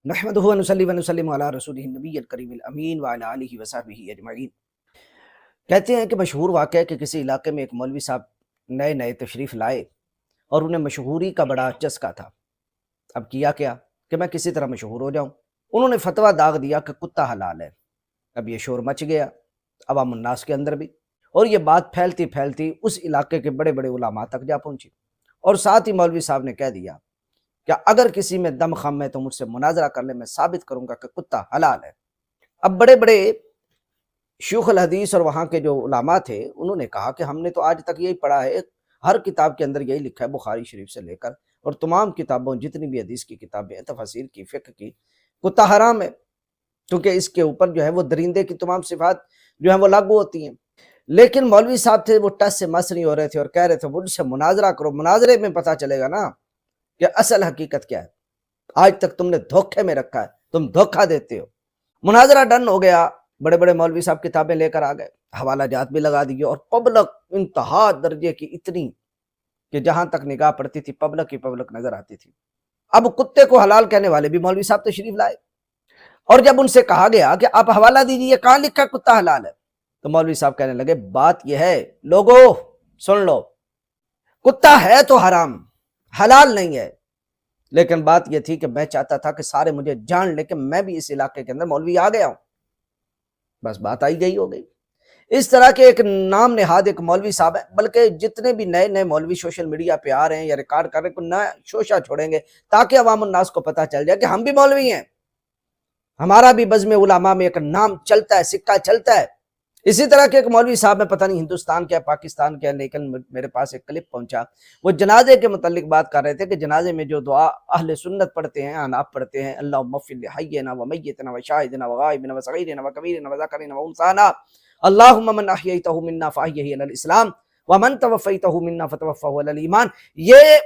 نحمدہ و نصلی و نسلم علی رسولہ النبی الکریم الامین وعلی آلہ وصحبہ اجمعین۔ کہتے ہیں کہ مشہور واقعہ ہے کہ کسی علاقے میں ایک مولوی صاحب نئے نئے تشریف لائے اور انہیں مشہوری کا بڑا چسکا تھا۔ اب کیا کیا کہ میں کسی طرح مشہور ہو جاؤں۔ انہوں نے فتویٰ داغ دیا کہ کتا حلال ہے۔ اب یہ شور مچ گیا عوام الناس کے اندر بھی، اور یہ بات پھیلتی پھیلتی اس علاقے کے بڑے بڑے علماء تک جا پہنچی، اور ساتھ ہی مولوی صاحب نے کہہ دیا کہ اگر کسی میں دم خم ہے تو مجھ سے مناظرہ کر لے، میں ثابت کروں گا کہ کتا حلال ہے۔ اب بڑے بڑے شیوخ الحدیث اور وہاں کے جو علماء تھے انہوں نے کہا کہ ہم نے تو آج تک یہی پڑھا ہے، ہر کتاب کے اندر یہی لکھا ہے، بخاری شریف سے لے کر اور تمام کتابوں جتنی بھی حدیث کی کتابیں ہیں، تفاسیر کی، فقہ کی، کتا حرام ہے، کیونکہ اس کے اوپر جو ہے وہ درندے کی تمام صفات جو ہیں وہ لاگو ہوتی ہیں۔ لیکن مولوی صاحب تھے وہ ٹس سے مس نہیں ہو رہے تھے اور کہہ رہے تھے مجھ سے مناظرہ کرو، مناظرے میں پتہ چلے گا نا کہ اصل حقیقت کیا ہے۔ آج تک تم نے دھوکے میں رکھا ہے، تم دھوکہ دیتے ہو۔ مناظرہ ڈن ہو گیا، بڑے بڑے مولوی صاحب کتابیں لے کر آ گئے، حوالہ جات بھی لگا دیے، اور پبلک انتہا درجے کی اتنی کہ جہاں تک نگاہ پڑتی تھی پبلک ہی پبلک نظر آتی تھی۔ اب کتے کو حلال کہنے والے بھی مولوی صاحب تشریف لائے، اور جب ان سے کہا گیا کہ آپ حوالہ دیجیے کہاں لکھا کتا حلال ہے، تو مولوی صاحب کہنے لگے بات یہ ہے لوگو سن لو، کتا ہے تو حرام، حلال نہیں ہے، لیکن بات یہ تھی کہ میں چاہتا تھا کہ سارے مجھے جان لے کہ میں بھی اس علاقے کے اندر مولوی آ گیا ہوں، بس بات آئی گئی ہو گئی۔ اس طرح کے ایک نام نہاد ایک مولوی صاحب ہے، بلکہ جتنے بھی نئے نئے مولوی سوشل میڈیا پہ آ رہے ہیں یا ریکارڈ کر رہے ہیں، کوئی نیا شوشہ چھوڑیں گے تاکہ عوام الناس کو پتہ چل جائے کہ ہم بھی مولوی ہیں، ہمارا بھی بزم علماء میں ایک نام چلتا ہے، سکہ چلتا ہے۔ اسی طرح کے ایک مولوی صاحب میں پتہ نہیں ہندوستان کے پاکستان کے، لیکن میرے پاس ایک کلپ پہنچا، وہ جنازے کے متعلق بات کر رہے تھے کہ جنازے میں جو دعا اہل سنت پڑھتے ہیں، اناپ پڑھتے ہیں، اللہم اغفر لحینا و میتنا و شاہدنا و غائبنا و صغیرنا و کبیرنا و ذکرنا و انثانا، اللہم من احییتہ منا فاحیہ علی الاسلام ومن توفیتہ منا فتوفہ علی الایمان۔ یہ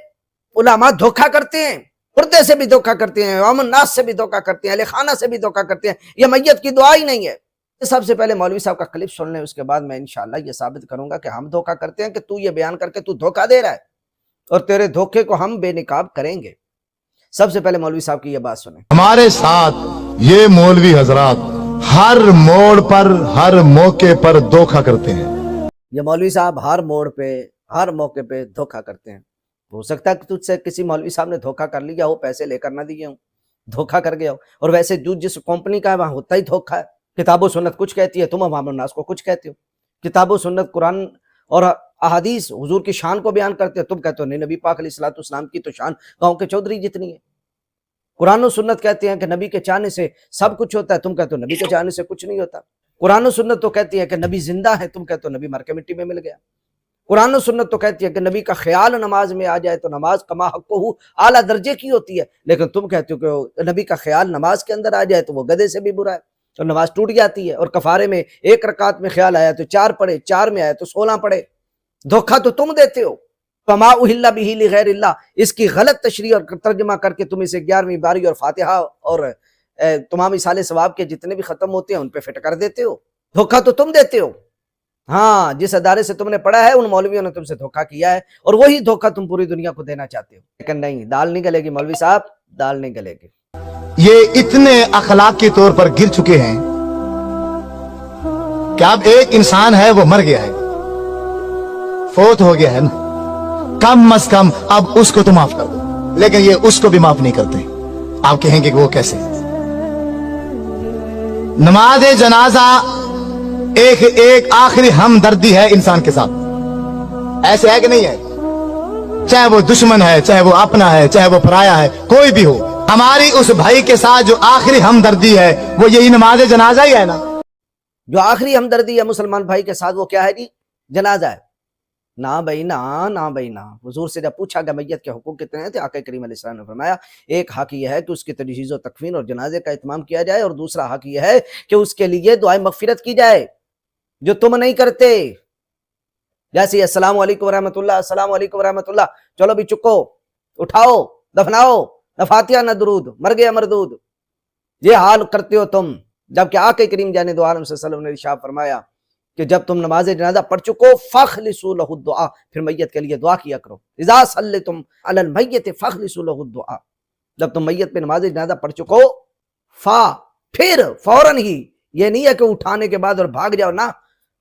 علماء دھوکہ کرتے ہیں، پردے سے بھی دھوکہ کرتے ہیں، عوام الناس سے بھی دھوکہ کرتے ہیں، اہل خانہ سے بھی دھوکہ کرتے ہیں۔ یہ میت کی دعا ہی نہیں ہے۔ سب سے پہلے مولوی صاحب کا کلپ سن لیں، اس کے بعد میں انشاءاللہ یہ ثابت کروں گا کہ ہم دھوکہ کرتے ہیں کہ تو یہ بیان کر کے تو دھوکہ دے رہا ہے، اور تیرے دھوکے کو ہم بے نقاب کریں گے۔ سب سے پہلے مولوی صاحب کی یہ بات سنیں۔ ہمارے ساتھ یہ مولوی حضرات ہر موڑ پر ہر موقع پر دھوکہ کرتے ہیں۔ یہ مولوی صاحب ہر موڑ پہ ہر موقع پہ دھوکہ کرتے ہیں۔ ہو سکتا ہے کہ تجھ سے کسی مولوی صاحب نے دھوکہ کر لیا ہو، پیسے لے کر نہ دیے ہوں، دھوکہ کر گیا ہو، اور ویسے جس کمپنی کا ہے وہاں ہوتا ہی دھوکہ ہے۔ کتاب و سنت کچھ کہتی ہے، تم عوام الناس کو کچھ کہتے ہو۔ کتاب و سنت قرآن اور احادیث حضور کی شان کو بیان کرتے ہو، تم کہتے ہو نہیں نبی پاک علیہ الصلوۃ والسلام کی تو شان گاؤں کے چودھری جتنی ہے۔ قرآن و سنت کہتے ہیں کہ نبی کے چاہنے سے سب کچھ ہوتا ہے، تم کہتے ہو نبی کے چاہنے سے کچھ نہیں ہوتا۔ قرآن و سنت تو کہتی ہے کہ نبی زندہ ہے، تم کہتے ہو نبی مر کے مٹی میں مل گیا۔ قرآن و سنت تو کہتی ہے کہ نبی کا خیال نماز میں آ جائے تو نماز کما حق ہو اعلیٰ درجے کی ہوتی ہے، لیکن تم کہتے ہو کہ نبی کا خیال نماز کے اندر آ جائے تو وہ گدھے سے بھی برا ہے اور نماز ٹوٹ جاتی ہے، اور کفارے میں ایک رکعت میں خیال آیا تو 4 پڑھے، 4 میں آیا تو 16 پڑھے۔ دھوکہ تو تم دیتے ہو۔ فما اہل بہ لغیر اللہ، اس کی غلط تشریح اور ترجمہ کر کے تم اسے 11ویں باری اور فاتحہ اور تمام اصال ثواب کے جتنے بھی ختم ہوتے ہیں ان پہ فٹ کر دیتے ہو۔ دھوکہ تو تم دیتے ہو۔ ہاں، جس ادارے سے تم نے پڑھا ہے ان مولویوں نے تم سے دھوکہ کیا ہے، اور وہی دھوکہ تم پوری دنیا کو دینا چاہتے ہو، لیکن نہیں، دال نہیں گلے گی مولوی صاحب، دال نہیں گلے گی۔ یہ اتنے اخلاقی طور پر گر چکے ہیں کہ اب ایک انسان ہے وہ مر گیا ہے، فوت ہو گیا ہے نا، کم از کم اب اس کو تو معاف کر دو، لیکن یہ اس کو بھی معاف نہیں کرتے۔ آپ کہیں گے کہ وہ کیسے؟ نماز جنازہ ایک آخری ہمدردی ہے انسان کے ساتھ، ایسے ہے کہ نہیں ہے؟ چاہے وہ دشمن ہے، چاہے وہ اپنا ہے، چاہے وہ پرایا ہے، کوئی بھی ہو، ہماری اس بھائی کے ساتھ جو آخری ہمدردی ہے وہ یہی نماز جنازہ ہی ہے نا۔ جو آخری ہمدردی ہے مسلمان بھائی کے ساتھ وہ کیا ہے جی؟ جنازہ ہے۔ نہ بھائی نہ، نہ بھائی نہ۔ حضور سے جب پوچھا کہ میت کے حقوق کتنے تھے، آقا کریم علیہ السلام نے فرمایا ایک حق یہ ہے کہ اس کی تجہیز و تکفین اور جنازے کا اہتمام کیا جائے، اور دوسرا حق یہ ہے کہ اس کے لیے دعائے مغفرت کی جائے، جو تم نہیں کرتے۔ جیسے السلام علیکم ورحمۃ اللہ، السلام علیکم ورحمۃ اللہ، چلو بھی چکو، اٹھاؤ، دفناؤ، نہ فاتحہ نہ درود، مر گیا مردود، یہ حال کرتے ہو تم۔ جبکہ آقا کریم جان دو عالم صلی اللہ علیہ وسلم نے ارشاد فرمایا کہ جب تم نماز جنازہ پڑھ چکو فخلصوا له الدعاء، پھر میت کے لیے دعا کیا کرو۔ اذا صلیتم علی المیت فخلصوا له الدعاء، جب تم میت پہ نماز جنازہ پڑھ چکو پھر فوراً ہی، یہ نہیں ہے کہ اٹھانے کے بعد اور بھاگ جاؤ، نہ،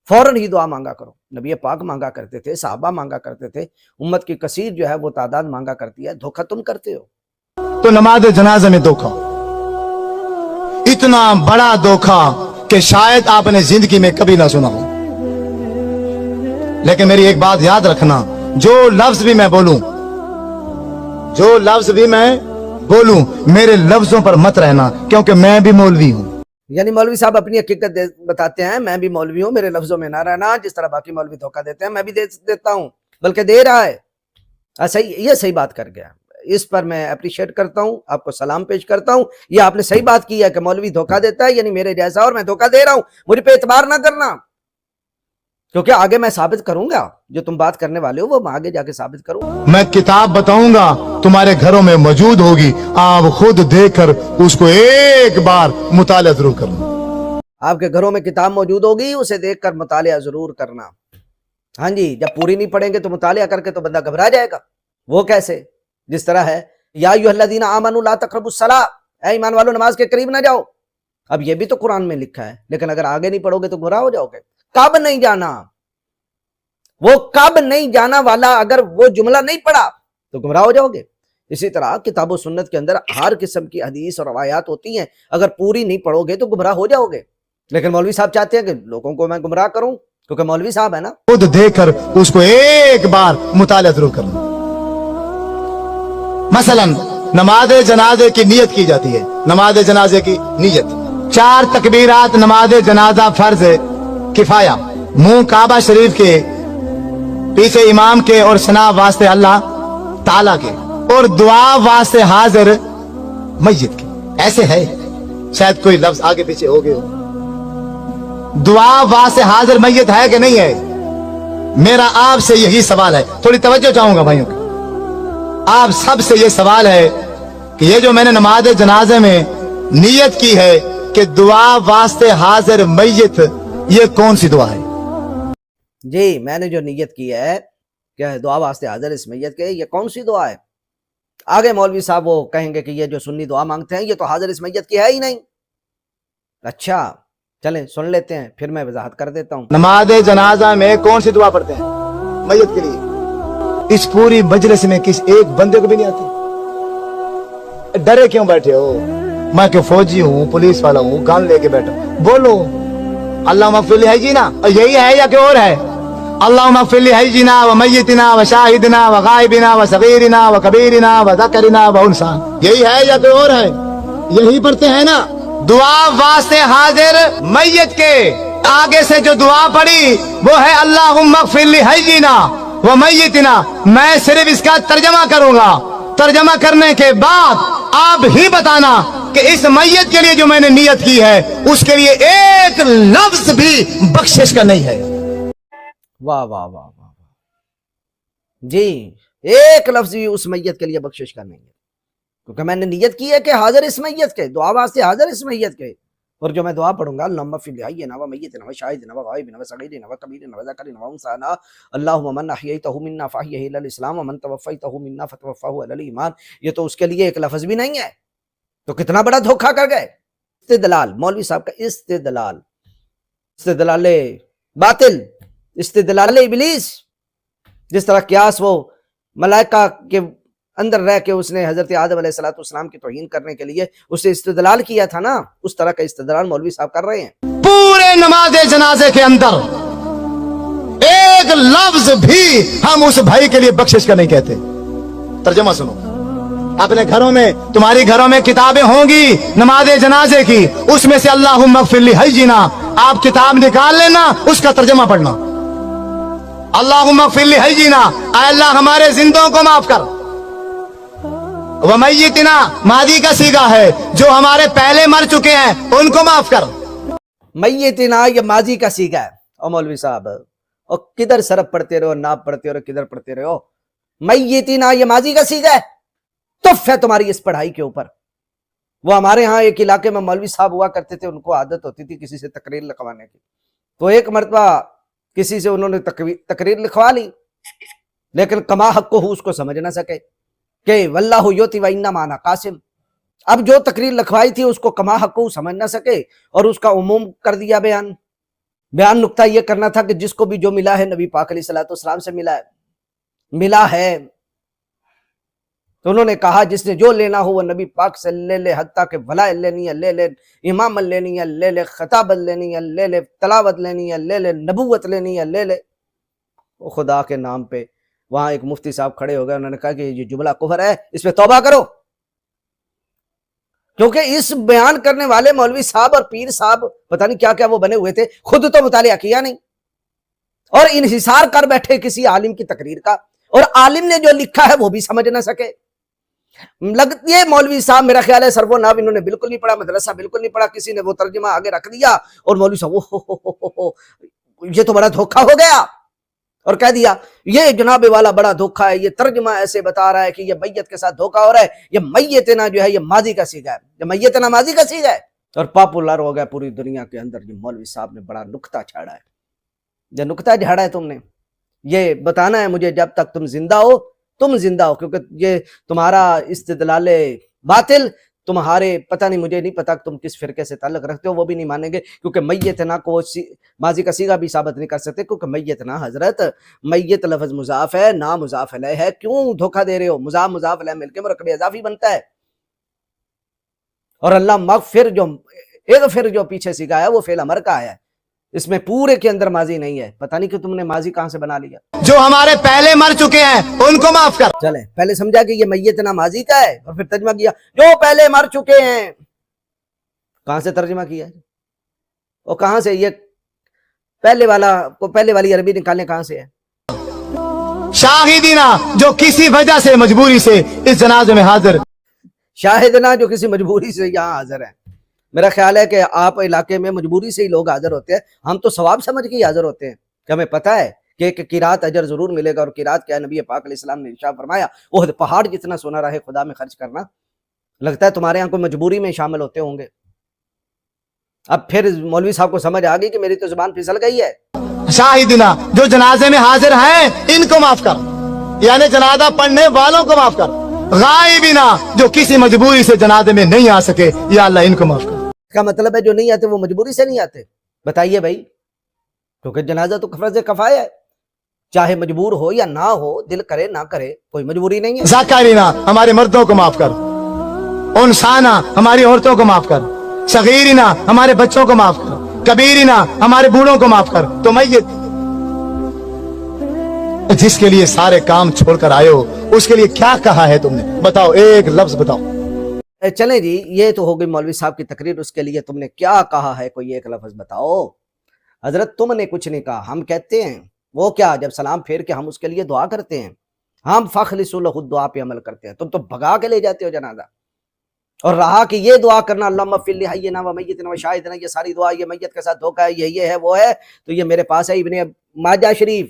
فوراً ہی دعا مانگا کرو۔ نبی پاک مانگا کرتے تھے، صحابہ مانگا کرتے تھے، امت کی کثیر جو ہے وہ تعداد مانگا کرتی ہے، دھوکہ تم کرتے ہو۔ تو نماز جنازہ میں دھوکا، اتنا بڑا دھوکا کہ شاید آپ نے زندگی میں کبھی نہ سنا ہو۔ لیکن میری ایک بات یاد رکھنا، جو لفظ بھی میں بولوں، جو لفظ بھی میں بولوں، میرے لفظوں پر مت رہنا، کیونکہ میں بھی مولوی ہوں۔ یعنی مولوی صاحب اپنی حقیقت بتاتے ہیں، میں بھی مولوی ہوں، میرے لفظوں میں نہ رہنا، جس طرح باقی مولوی دھوکہ دیتے ہیں میں بھی دیتا ہوں، بلکہ دے رہا ہے۔ صحیح، یہ صحیح بات کر گیا، اس پر میں اپریشیٹ کرتا ہوں، آپ کو سلام پیش کرتا ہوں۔ یہ آپ نے صحیح بات کی ہے کہ مولوی دھوکہ دیتا ہے، یعنی میرے جیسا، اور میں دھوکہ دے رہا ہوں، مجھے پہ اعتبار نہ کرنا، کیونکہ آگے میں ثابت کروں گا، جو تم بات کرنے والے ہو وہ میں آگے جا کے ثابت کروں گا۔ میں کتاب بتاؤں گا، تمہارے گھروں میں موجود ہوگی، آپ خود دیکھ کر اس کو ایک بار مطالعہ ضرور کرنا۔ آپ کے گھروں میں کتاب موجود ہوگی، اسے دیکھ کر مطالعہ ضرور کرنا۔ ہاں جی، جب پوری نہیں پڑھیں گے تو مطالعہ کر کے تو بندہ گھبرا جائے گا۔ وہ کیسے؟ جس طرح ہے یا ایھا الذین آمنوا لا تقربوا الصلاۃ، اے ایمان والو نماز کے قریب نہ جاؤ۔ اب یہ بھی تو قرآن میں لکھا ہے، لیکن اگر آگے نہیں پڑھو گے تو گمراہ ہو جاؤ گے۔ کب نہیں جانا، وہ کب نہیں جانا والا اگر وہ جملہ نہیں پڑھا تو گمراہ ہو جاؤ گے۔ اسی طرح کتاب و سنت کے اندر ہر قسم کی حدیث اور روایات ہوتی ہیں، اگر پوری نہیں پڑھو گے تو گمراہ ہو جاؤ گے۔ لیکن مولوی صاحب چاہتے ہیں کہ لوگوں کو میں گمراہ کروں، کیونکہ مولوی صاحب ہے نا۔ خود دیکھ کر اس کو ایک بار مطالعہ ضرور کرنا۔ مثلا نماز جنازے کی نیت کی جاتی ہے، نماز جنازے کی نیت، 4 تکبیرات نماز جنازہ فرض کفایہ، منہ کعبہ شریف کے، پیچھے امام کے، اور ثنا واسطے اللہ تعالیٰ کے، اور دعا واسطے حاضر میت کے۔ ایسے ہے، شاید کوئی لفظ آگے پیچھے ہو گئے ہو۔ دعا واسطے حاضر میت ہے کہ نہیں ہے؟ میرا آپ سے یہی سوال ہے، تھوڑی توجہ چاہوں گا بھائیوں کی۔ آپ سب سے یہ سوال ہے کہ یہ جو میں نے نماز جنازے میں نیت کی ہے کہ دعا واسطے حاضر میت، یہ کون سی دعا ہے؟ جی، میں نے جو نیت کی ہے کہ دعا واسطے حاضر اس میت کے، یہ کون سی دعا ہے؟ آگے مولوی صاحب وہ کہیں گے کہ یہ جو سنی دعا مانگتے ہیں یہ تو حاضر اس میت کی ہے ہی نہیں۔ اچھا چلیں سن لیتے ہیں، پھر میں وضاحت کر دیتا ہوں۔ نماز جنازہ میں کون سی دعا پڑھتے ہیں میت کے لیے؟ اس پوری مجلس میں کس ایک بندے کو بھی نہیں آتی؟ ڈرے کیوں بیٹھے ہو؟ میں کہ فوجی ہوں، پولیس والا ہوں، گن لے کے بیٹھا، بولو اللہم اغفر لی حینا، یہی ہے یا کہ اور ہے؟ اللہم اغفر لی حینا و میتنا و شاہدنا و غائبنا و صغیرنا و کبیرنا و ذکرنا و انسا، یہی ہے یا کہ اور ہے؟ یہی پڑھتے ہیں نا۔ دعا واسطے حاضر میت کے آگے سے جو دعا پڑھی وہ ہے اللہم اغفر لی حینا و میتنا۔ میں صرف اس کا ترجمہ کروں گا، ترجمہ کرنے کے بعد آپ ہی بتانا کہ اس میت کے لیے جو میں نے نیت کی ہے اس کے لیے ایک لفظ بھی بخشش کا نہیں ہے۔ واہ واہ واہ واہ، جی ایک لفظ بھی اس میت کے لیے بخشش کا نہیں ہے، کیونکہ میں نے نیت کی ہے کہ حاضر اس میت کے، دعا واسطے حاضر اس میت کے، اور جو میں دعا پڑھوں گا اللہم اغفر لی حینا و میتنا و شاہدنا و غائبنا و صغیرنا و کبیرنا و ذکرنا و انثانا، اللہم من احییتہ منا فاحیہ علی الاسلام ومن توفیتہ منا فتوفہ علی الایمان۔ یہ تو اس کے لیے ایک لفظ بھی نہیں ہے، تو کتنا بڑا دھوکہ کر گئے۔ استدلال، مولوی صاحب کا استدلال، استدلال باطل، استدلال ابلیس۔ جس طرح قیاس وہ ملائکہ کے اندر رہ کے اس نے حضرت آدم علیہ السلام کی توہین کرنے کے لیے اس سے استدلال کیا تھا نا، اس طرح کا استدلال مولوی صاحب کر رہے ہیں۔ پورے نماز جنازے کے اندر ایک لفظ بھی ہم اس بھائی کے لیے بخشش کا نہیں کہتے۔ ترجمہ سنو، اپنے گھروں میں، تمہاری گھروں میں کتابیں ہوں گی نماز جنازے کی، اس میں سے اللہم اغفر لی حینا، آپ کتاب نکال لینا، اس کا ترجمہ پڑھنا۔ اللہم اغفر لی حینا، اے اللہ ہمارے زندوں کو معاف کر، ومیتنا ماضی کا صیغہ ہے، جو ہمارے پہلے مر چکے ہیں ان کو معاف کر۔ میتنا یہ ماضی کا صیغہ ہے۔ اور مولوی صاحب اور کدھر صرف پڑھتے رہو، ناب پڑھتے رہو، کدھر پڑھتے رہو؟ میتنا یہ ماضی کا صیغہ ہے، تف ہے تمہاری اس پڑھائی کے اوپر۔ وہ ہمارے ہاں ایک علاقے میں مولوی صاحب ہوا کرتے تھے، ان کو عادت ہوتی تھی کسی سے تقریر لکھوانے کی، تو ایک مرتبہ کسی سے انہوں نے تقریر لکھوا لی، لیکن کما حق کو اس کو سمجھ نہ سکے کہ واللہ یوتی و انا معنا قاسم، اب جو تقریر لکھوائی تھی اس کو کما حقو سمجھ نہ سکے اور اس کا عموم کر دیا بیان نقطہ یہ کرنا تھا کہ جس کو بھی جو ملا ہے نبی پاک علیہ الصلوۃ والسلام سے ملا ہے تو انہوں نے کہا جس نے جو لینا ہو وہ نبی پاک سے لے لے، حتیٰ کہ ولایت لینی ہے لے لے، امامت لینی ہے لے لے، خطابت لینی ہے لے لے، تلاوت لینی ہے لے لے، نبوت لینی ہے لے لے۔ وہ خدا کے نام پہ وہاں ایک مفتی صاحب کھڑے ہو گئے، انہوں نے کہا کہ یہ جملہ کفر ہے، اس پہ توبہ کرو، کیونکہ اس بیان کرنے والے مولوی صاحب اور پیر صاحب پتہ نہیں کیا کیا وہ بنے ہوئے تھے، خود تو مطالعہ کیا نہیں اور انحصار کر بیٹھے کسی عالم کی تقریر کا، اور عالم نے جو لکھا ہے وہ بھی سمجھ نہ سکے۔ یہ مولوی صاحب میرا خیال ہے سرو ناب انہوں نے بالکل نہیں پڑھا، مدرسہ بالکل نہیں پڑھا، کسی نے وہ ترجمہ آگے رکھ دیا اور مولوی صاحب یہ تو بڑا دھوکہ ہو گیا، اور کہہ دیا یہ جناب والا بڑا دھوکہ ہے، یہ ترجمہ ایسے بتا رہا ہے کہ یہ میت کے ساتھ دھوکہ ہو رہا ہے، یہ میتنا جو ہے یہ ماضی کا صیغہ ہے، یہ میتنا ماضی کا صیغہ ہے، اور پاپولر ہو گیا پوری دنیا کے اندر۔ یہ مولوی صاحب نے بڑا نکتہ چھاڑا ہے، یہ نکتہ جھاڑا ہے تم نے، یہ بتانا ہے مجھے جب تک تم زندہ ہو، کیونکہ یہ تمہارا استدلال باطل، تمہارے پتہ نہیں، مجھے نہیں پتا کہ تم کس فرقے سے تعلق رکھتے ہو، وہ بھی نہیں مانیں گے، کیونکہ میتنا کو ماضی کا صیغہ بھی ثابت نہیں کر سکتے، کیونکہ میتنا حضرت میت لفظ مضاف ہے، نا مضاف الیہ ہے، کیوں دھوکہ دے رہے ہو؟ مضاف الیہ مل کے مرکب اضافی بنتا ہے، اور اللہ اغفر جو پیچھے صیغہ ہے وہ فعل امر کا آیا ہے، اس میں پورے کے اندر ماضی نہیں ہے، پتہ نہیں کہ تم نے ماضی کہاں سے بنا لیا۔ جو ہمارے پہلے مر چکے ہیں ان کو معاف کر۔ چلیں پہلے سمجھا کہ یہ میتنا ماضی کا ہے، اور پھر ترجمہ کیا جو پہلے مر چکے ہیں، کہاں سے ترجمہ کیا ہے؟ اور کہاں سے یہ پہلے والی عربی نکالنے کہاں سے ہے؟ شاہدینا جو کسی وجہ سے مجبوری سے اس جنازے میں حاضر، شاہدنا جو کسی مجبوری سے یہاں حاضر ہیں۔ میرا خیال ہے کہ آپ علاقے میں مجبوری سے ہی لوگ حاضر ہوتے ہیں، ہم تو ثواب سمجھ کے ہی حاضر ہوتے ہیں کہ ہمیں پتہ ہے کہ ایک قرات اجر ضرور ملے گا، اور قرات کیا ہے؟ نبی پاک علیہ السلام نے ارشاد فرمایا وہ پہاڑ جتنا سونا راہ خدا میں خرچ کرنا۔ لگتا ہے تمہارے یہاں کوئی مجبوری میں شامل ہوتے ہوں گے۔ اب پھر مولوی صاحب کو سمجھ آ گئی کہ میری تو زبان پھسل گئی ہے۔ شاہدینا جو جنازے میں حاضر ہیں ان کو معاف کر، یعنی جنازہ پڑھنے والوں کو معاف کر۔ غائبینا جو کسی مجبوری سے جنازے میں نہیں آ سکے، یا اللہ ان کو معاف کر۔ اس کا مطلب ہے جو نہیں آتے وہ مجبوری سے نہیں آتے؟ بتائیے بھائی، کیونکہ جنازہ تو فرض کفایہ ہے، چاہے مجبور ہو یا نہ ہو، دل کرے نہ کرے، کوئی مجبوری نہیں ہے۔ ذکرینا ہمارے مردوں کو معاف کر، انسانا ہماری عورتوں کو معاف کر، صغیرنا ہمارے بچوں کو معاف کر، کبیرنا ہمارے بوڑھوں کو معاف کر۔ تو میت جس کے لیے سارے کام چھوڑ کر آئے ہو اس کے لیے کیا کہا ہے تم نے؟ بتاؤ، ایک لفظ بتاؤ۔ چلیں جی، یہ تو ہو گئی مولوی صاحب کی تقریر، اس کے لیے تم نے کیا کہا ہے؟ کوئی ایک لفظ بتاؤ۔ حضرت تم نے کچھ نہیں کہا، ہم کہتے ہیں وہ کیا، جب سلام پھیر کے ہم اس کے لیے دعا کرتے ہیں، ہم فخلصوا لہ الدعاء پہ عمل کرتے ہیں، تم تو بھگا کے لے جاتے ہو جنازہ، اور رہا کہ یہ دعا کرنا اللہم اغفر لحینا و میتنا و شاہدنا، یہ ساری دعا یہ میت کے ساتھ دھوکہ ہے، یہ ہے وہ ہے، تو یہ میرے پاس ہے ابن ماجہ شریف،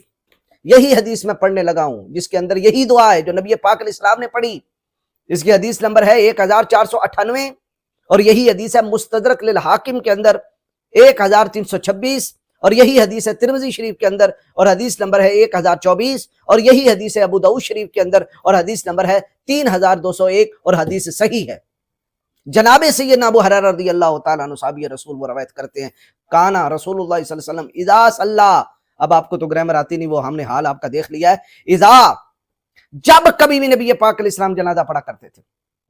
یہی حدیث میں پڑھنے لگا ہوں جس کے اندر یہی دعا ہے جو نبی پاک علیہ السلام نے پڑھی، اس کی حدیث نمبر ہے 1498، اور یہی حدیث ہے مستدرک للحاکم کے اندر 1326، اور یہی حدیث ہے ترمذی شریف کے اندر، اور حدیث نمبر ہے 1024، اور یہی حدیث ہے ابو داؤد شریف کے اندر، اور حدیث نمبر ہے 3201، اور حدیث صحیح ہے۔ جناب سیدنا ابو ہریرہ رضی اللہ تعالیٰ عنہ صحابی رسول وہ روایت کرتے ہیں، کانا رسول اللہ صلی اللہ علیہ وسلم اذا صلی، اب آپ کو تو گرامر آتی نہیں، وہ ہم نے حال آپ کا دیکھ لیا ہے، اذا جب کبھی بھی نبی پاک علیہ السلام جنازہ پڑھا کرتے تھے،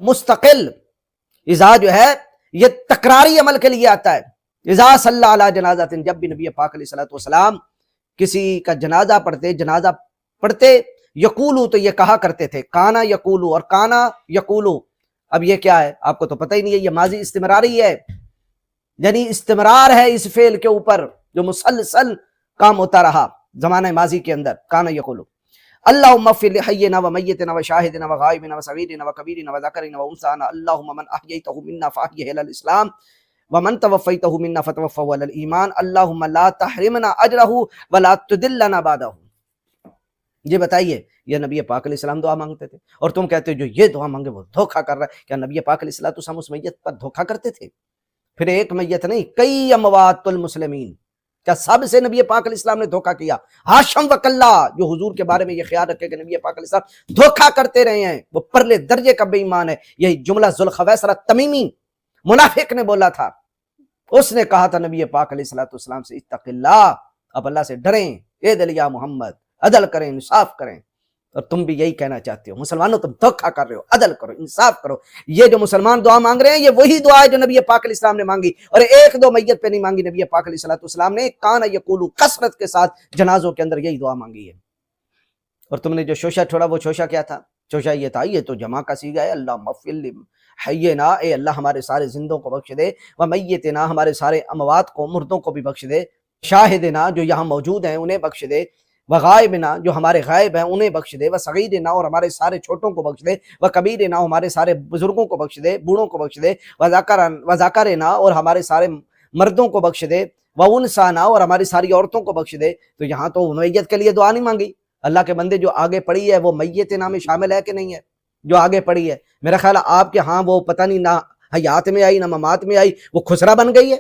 مستقل اذا جو ہے یہ تکراری عمل کے لیے آتا ہے، اذا صلی علی جنازہ، جب بھی نبی پاک علیہ السلام کسی کا جنازہ پڑھتے یقولو، تو یہ کہا کرتے تھے، کانا یقولو، اور کانا یقولو، اب یہ کیا ہے آپ کو تو پتہ ہی نہیں ہے، یہ ماضی استمراری ہے، یعنی استمرار ہے اس فعل کے اوپر جو مسلسل کام ہوتا رہا زمانہ ماضی کے اندر، کانا یقولو اللہم اغفر لحینا و میتنا و شاہدنا و غائبنا و صغیرنا و کبیرنا و ذکرنا و انثانا، اللہم من احییتہ منا فاحیہ علی الاسلام ومن توفیتہ منا فتوفہ علی الایمان، اللہم لا تحرمنا اجرہ ولا تدلنا بعدہ۔ یہ بتائیے، یہ نبی پاک علیہ السلام دعا مانگتے تھے، اور تم کہتے ہو جو یہ دعا مانگے وہ دھوکہ کر رہا ہے۔ کیا نبی پاک علیہ السلام اس میت پر دھوکہ کرتے تھے؟ پھر ایک میت نہیں، کئی اموات المسلمین، کیا سب سے نبی پاک علیہ السلام نے دھوکہ کیا؟ ہاشم و کلہ جو حضور کے بارے میں یہ خیال رکھے کہ نبی پاک علیہ السلام دھوکہ کرتے رہے ہیں، وہ پرلے درجے کا بے ایمان ہے، یہی جملہ ذوالخویسرہ تمیمی منافق نے بولا تھا۔ اس نے کہا تھا نبی پاک علیہ السلام سے اتق اللہ، اب اللہ سے ڈریں، اعدل یا محمد، عدل کریں، انصاف کریں۔ اور تم بھی یہی کہنا چاہتے ہو، مسلمانوں تم دھوکہ کر رہے ہو، عدل کرو، انصاف کرو۔ یہ جو مسلمان دعا مانگ رہے ہیں، یہ وہی دعا ہے جو نبی پاک علیہ السلام نے مانگی، اور ایک دو میت پہ نہیں مانگی۔ نبی پاک علیہ السلام نے کان یقولو کثرت کے ساتھ جنازوں کے اندر یہی دعا مانگی ہے۔ اور تم نے جو شوشہ چھوڑا، وہ شوشہ کیا تھا؟ شوشہ یہ تھا، یہ تو جمع کا صیغہ ہے، اللہ مغفر حینا، اے اللہ ہمارے سارے زندوں کو بخش دے، ومیتنا، ہمارے سارے اموات کو، مردوں کو بھی بخش دے، شاہدنا، جو یہاں موجود ہیں انہیں بخش دے، وغائبنا، جو ہمارے غائب ہیں انہیں بخش دے، وصغیرنا، اور ہمارے سارے چھوٹوں کو بخش دے، وکبیرنا، ہمارے سارے بزرگوں کو بخش دے، بوڑھوں کو بخش دے، وذکرنا، اور ہمارے سارے مردوں کو بخش دے، وانسانا، اور ہماری ساری عورتوں کو بخش دے۔ تو یہاں تو میت کے لیے دعا نہیں مانگی۔ اللہ کے بندے، جو آگے پڑھی ہے وہ میت نام میں شامل ہے کہ نہیں ہے؟ جو آگے پڑھی ہے، میرا خیال ہے آپ کے ہاں وہ پتہ نہیں، نہ حیات میں آئی، نہ ممات میں آئی، وہ خسرہ بن گئی ہے،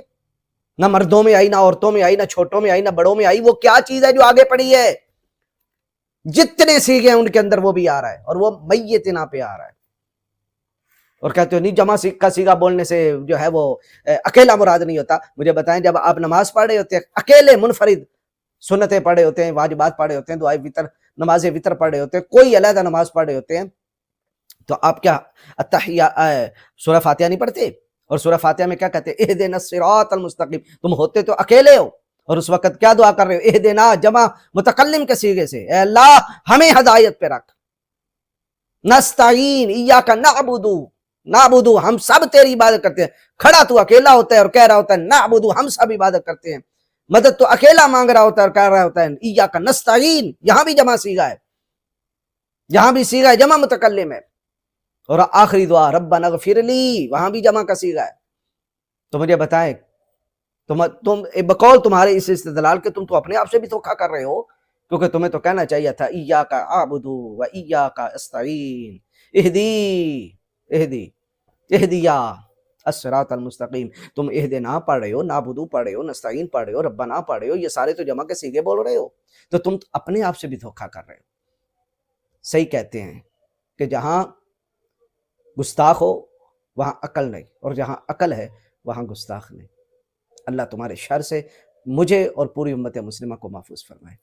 نہ مردوں میں آئی، نہ عورتوں میں آئی، نہ چھوٹوں میں آئی، نہ بڑوں میں آئی۔ وہ کیا چیز ہے جو آگے پڑھی ہے؟ جتنے سیغے ہیں ان کے اندر وہ بھی آ رہا ہے، اور وہ میتنا پہ آ رہا ہے۔ اور کہتے ہو نہیں، جمع کا سیغہ بولنے سے جو ہے وہ اکیلا مراد نہیں ہوتا۔ مجھے بتائیں، جب آپ نماز پڑھ رہے ہوتے ہیں اکیلے منفرد، سنتیں پڑھ رہے ہوتے ہیں، واجبات پڑھ رہے ہوتے ہیں، دعائے وطر، نماز وطر پڑھ رہے ہوتے ہیں، کوئی علیحدہ نماز پڑھ رہے ہوتے ہیں، تو آپ کیا سورہ فاتحہ نہیں پڑھتے؟ اور سورہ فاتحہ میں کیا کہتے ہیں؟ اہدنا الصراط المستقیم۔ تم ہوتے تو اکیلے ہو، اور اس وقت کیا دعا کر رہے ہو؟ اہدنا، جمع متکلم کے صیغے سے، اے اللہ ہمیں ہدایت پہ رکھ۔ نستعین، ایاک نعبد، ہم سب تیری عبادت کرتے ہیں۔ کھڑا تو اکیلا ہوتا ہے اور کہہ رہا ہوتا ہے نعبد، ہم سب عبادت کرتے ہیں۔ مدد تو اکیلا مانگ رہا ہوتا ہے اور کہہ رہا ہوتا ہے ایاک نستعین۔ یہاں بھی جمع صیغہ ہے، یہاں بھی صیغہ جمع متکلم ہے۔ اور آخری دعا ربنا اغفر لی، وہاں بھی جمع کا صیغہ ہے۔ تو مجھے بتائیں، تم بقول تمہارے اس استدلال کے تم تو اپنے آپ سے بھی دھوکہ کر رہے ہو، کیونکہ تمہیں تو کہنا چاہیے تھا ایاک اعبد و ایاک استعین، اہدیا الصراط المستقیم۔ تم اہدنا پڑھ رہے ہو، نعبدو پڑھ رہے ہو، نستعین پڑھ رہے ہو، ربنا پڑھ رہے ہو، یہ سارے تو جمع کے صیغے بول رہے ہو، تو تم اپنے آپ سے بھی دھوکہ کر رہے ہو۔ صحیح کہتے ہیں کہ جہاں گستاخ ہو وہاں عقل نہیں، اور جہاں عقل ہے وہاں گستاخ نہیں۔ اللہ تمہارے شر سے مجھے اور پوری امت مسلمہ کو محفوظ فرمائے۔